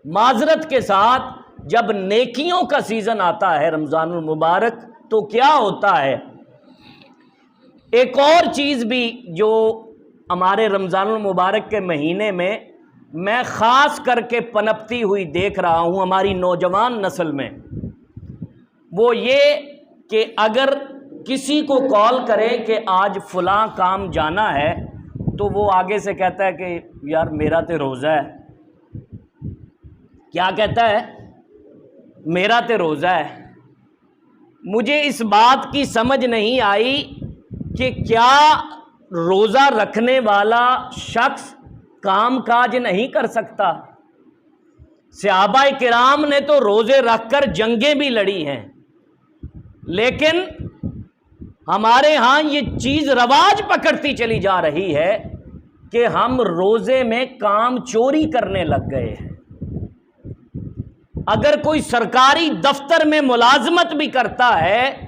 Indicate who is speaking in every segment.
Speaker 1: माजरत के साथ जब नेकियों का सीज़न आता है रमज़ानुल मुबारक, तो क्या होता है, एक और चीज़ भी जो हमारे रमज़ानुल मुबारक के महीने में मैं ख़ास करके पनपती हुई देख रहा हूँ हमारी नौजवान नस्ल में, वो ये कि अगर किसी को कॉल करें कि आज फ़लाँ काम जाना है, तो वो आगे से कहता है कि यार मेरा तो रोज़ा है। क्या कहता है? मेरा तो रोज़ा है। मुझे इस बात की समझ नहीं आई कि क्या रोज़ा रखने वाला शख्स काम काज नहीं कर सकता। सहाबाए किराम ने तो रोज़े रखकर जंगें भी लड़ी हैं, लेकिन हमारे यहाँ ये चीज़ रवाज पकड़ती चली जा रही है कि हम रोज़े में काम चोरी करने लग गए हैं। अगर कोई सरकारी दफ्तर में मुलाजमत भी करता है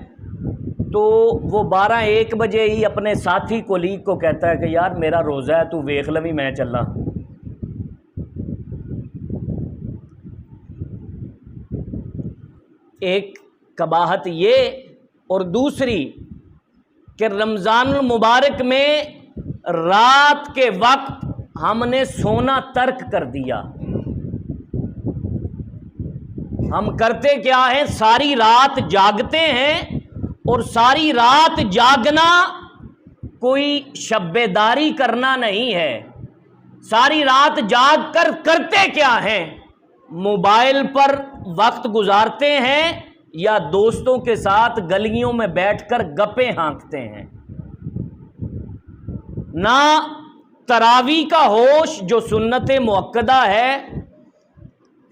Speaker 1: तो वो 12-1 बजे ही अपने साथी कोलीग को कहता है कि यार मेरा रोज़ा है, तू वेख लवी मैं चला। एक कबाहत ये, और दूसरी कि रमज़ानुल मुबारक में रात के वक्त हमने सोना तर्क कर दिया। हम करते क्या है, सारी रात जागते हैं, और सारी रात जागना कोई शब्बेदारी करना नहीं है। सारी रात जाग कर करते क्या हैं, मोबाइल पर वक्त गुजारते हैं या दोस्तों के साथ गलियों में बैठकर गप्पे हाँकते हैं। ना तरावी का होश जो सुन्नत मुअक्कदा है,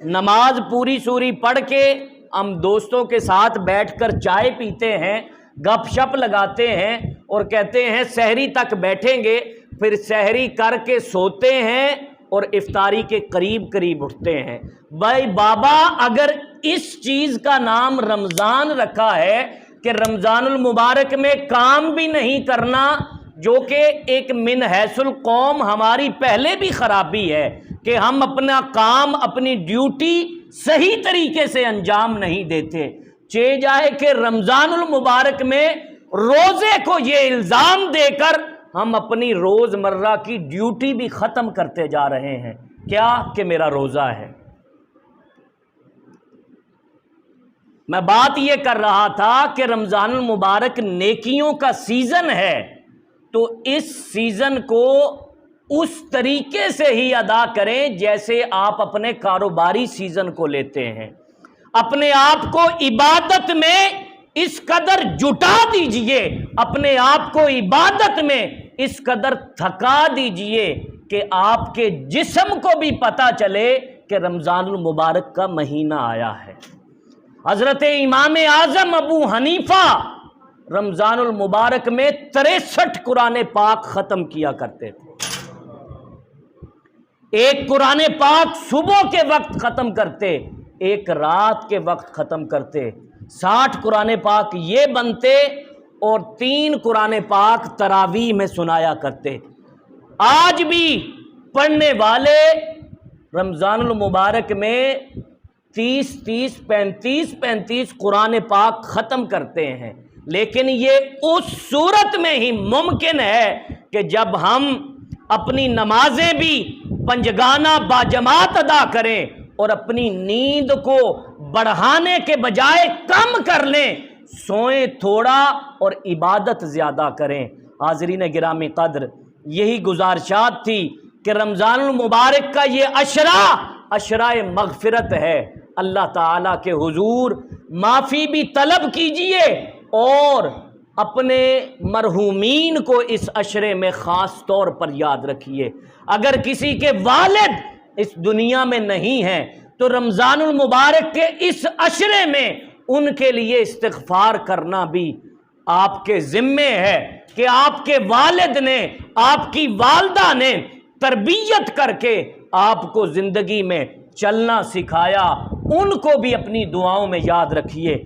Speaker 1: नमाज पूरी सूरी पढ़ के हम दोस्तों के साथ बैठकर चाय पीते हैं, गपशप लगाते हैं और कहते हैं सहरी तक बैठेंगे, फिर सहरी करके सोते हैं और इफ्तारी के करीब करीब उठते हैं। भाई बाबा, अगर इस चीज़ का नाम रमज़ान रखा है कि रमज़ानुल मुबारक में काम भी नहीं करना, जो कि एक मिन हैसुल कौम हमारी पहले भी ख़राबी है कि हम अपना काम, अपनी ड्यूटी सही तरीके से अंजाम नहीं देते। चे जाए कि रमज़ानुल मुबारक में रोज़े को ये इल्ज़ाम देकर हम अपनी रोज़मर्रा की ड्यूटी भी ख़त्म करते जा रहे हैं। क्या कि मेरा रोज़ा है। मैं बात ये कर रहा था कि रमज़ानुल मुबारक नेकियों का सीज़न है, तो इस सीज़न को उस तरीके से ही अदा करें जैसे आप अपने कारोबारी सीज़न को लेते हैं। अपने आप को इबादत में इस कदर जुटा दीजिए, अपने आप को इबादत में इस कदर थका दीजिए कि आपके जिस्म को भी पता चले कि रमज़ानुल मुबारक का महीना आया है। हज़रत इमाम आज़म अबू हनीफा रमज़ानुल मुबारक में 63 कुरान पाक ख़त्म किया करते थे। एक कुरान पाक सुबह के वक्त ख़त्म करते, एक रात के वक्त ख़त्म करते। 60 कुरान पाक ये बनते और 3 कुरान पाक तरावी में सुनाया करते। आज भी पढ़ने वाले रमज़ानुल मुबारक में 30-30, 35-35 कुरान पाक ख़त्म करते हैं, लेकिन ये उस सूरत में ही मुमकिन है कि जब हम अपनी नमाजें भी पंजगाना बाजमात अदा करें और अपनी नींद को बढ़ाने के बजाय कम कर लें, सोएं थोड़ा और इबादत ज़्यादा करें। हाज़रीन गिरामी क़द्र, यही गुजारिशात थी कि रमज़ानुल मुबारक का ये अशराए मग़फ़िरत है। अल्लाह ताला के हुजूर माफ़ी भी तलब कीजिए और अपने मरहूमीन को इस अशरे में ख़ास तौर पर याद रखिए। अगर किसी के वालिद इस दुनिया में नहीं हैं तो रमज़ानुल मुबारक के इस अशरे में उनके लिए इस्तिग़फ़ार करना भी आपके ज़िम्मे है कि आपके वालिद ने, आपकी वालदा ने तरबियत करके आपको ज़िंदगी में चलना सिखाया, उनको भी अपनी दुआओं में याद रखिए।